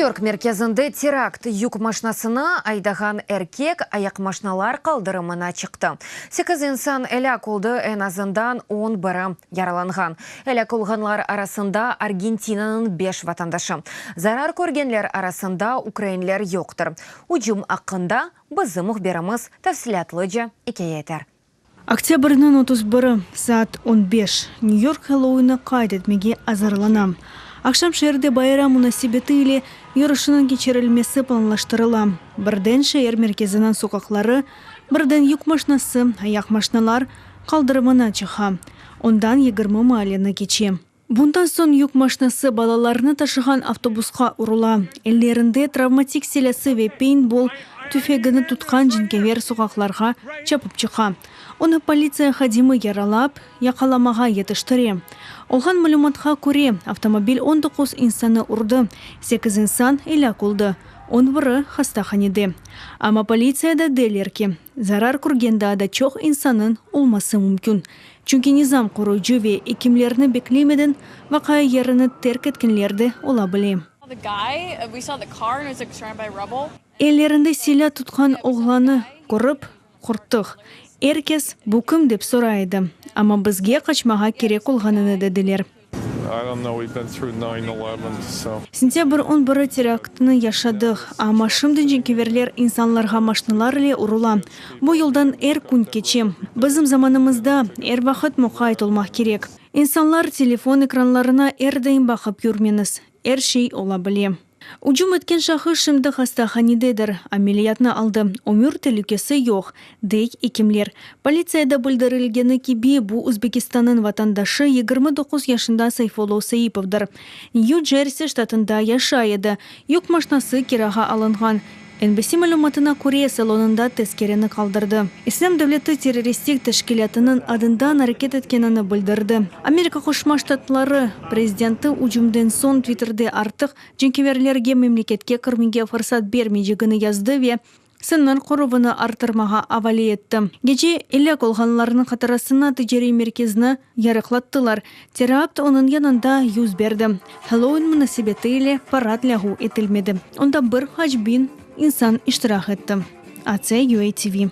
Нью-Йорк мерkezinde теракт юк машинасына айдаған эркек аяқ машиналар қалдырымына чықты. 8 инсан әләк oldu, en azından 11 yaralанған. Әләк olғанлар арасында Аргентинаның 5 ватандашы. Зарар көргенлер арасында украинлер жоқтыр. Уджум ақында бізді мұхберіміз тәфсілатлыжа екеетер. Октябрьнын 31 saat 15 Нью-Йорк Хэллоуины қайд етмеге азарланам. Акшам шерде байрам мунасибети или йорышының кечерілмесі планлаштырыла. Бірден шәйер мерkezінің соқақлары, бірден юк машинасы, аяқ машиналар қалдырымына чыға. Ондан 20 малені кече. Бұндан сон юк машинасы балаларны ташыған автобусқа ұрыла. Әллерінде травматик селесі ве пейнтбол түфегіні тұтқан жінкевер соқақларға чапып чыға. Оны полиция хадимы яралап, яқаламаға етіштіре. Олған мәліматқа көре автомобиль 19 инсаны ұрды, 8 инсан әләк oldu. 11 хастаханеде. Ама полицияда делерки. Зарар көргенде да чоқ инсанын олмасы мүмкін. Чүнки низам құрыжы ве екімлеріні беклемеден вақай еріні терк еткенлерді ола біле. Әлерінде селя тұтқан оғланы көріп, құрттық. Эркес бұкым деп сұрайды. Ама бізге қачмаға керек олғаныны деділер. Сентябрь 11 терактыны яшадық, ама шымдың жінкеверлер инсанларға машиналар ле ұрула. Бұл елдан әр күн кечем. Бізім заманымызда әр вақыт мұқайт олмақ керек. Инсанлар телефон экранларына әрдейін бақып көрменіз. Әр шей ола біле. Уджум өткен шақы шымды хастаханедедір. Амелиятны алды. Өмір тәлікесі жоқ. Дейк екімлер. Полицияда білдірілгені кебе бұл Өзбекистанның ватандашы 29 яшында Сайфолу Саиповдыр. Нью-Джерси штатында яшайды. Юк машинасы кираға алынған. NBC мәліметіне көре салонында тескерені қалдырды. Ислам дәулеті террористик тәшкилатының адындан әрекет еткенені білдірді. Америка Қошма Штатлары президенті уджумден сон Твиттерде артық жінкеверлерге мемлекетке кірмеге фырсат бермейжігіні язды ве сыннан қорывыны артырмаға авали етті. Гече әләк олғанларының қатарасына тіжері мерkezіне ярықлаттылар. Теракт оның янында юз берді. Хэллоуин мұнасибеті еле парад лягу етілмеді. Онда бір хачбин инсан иштирах етті. АЦ UATV.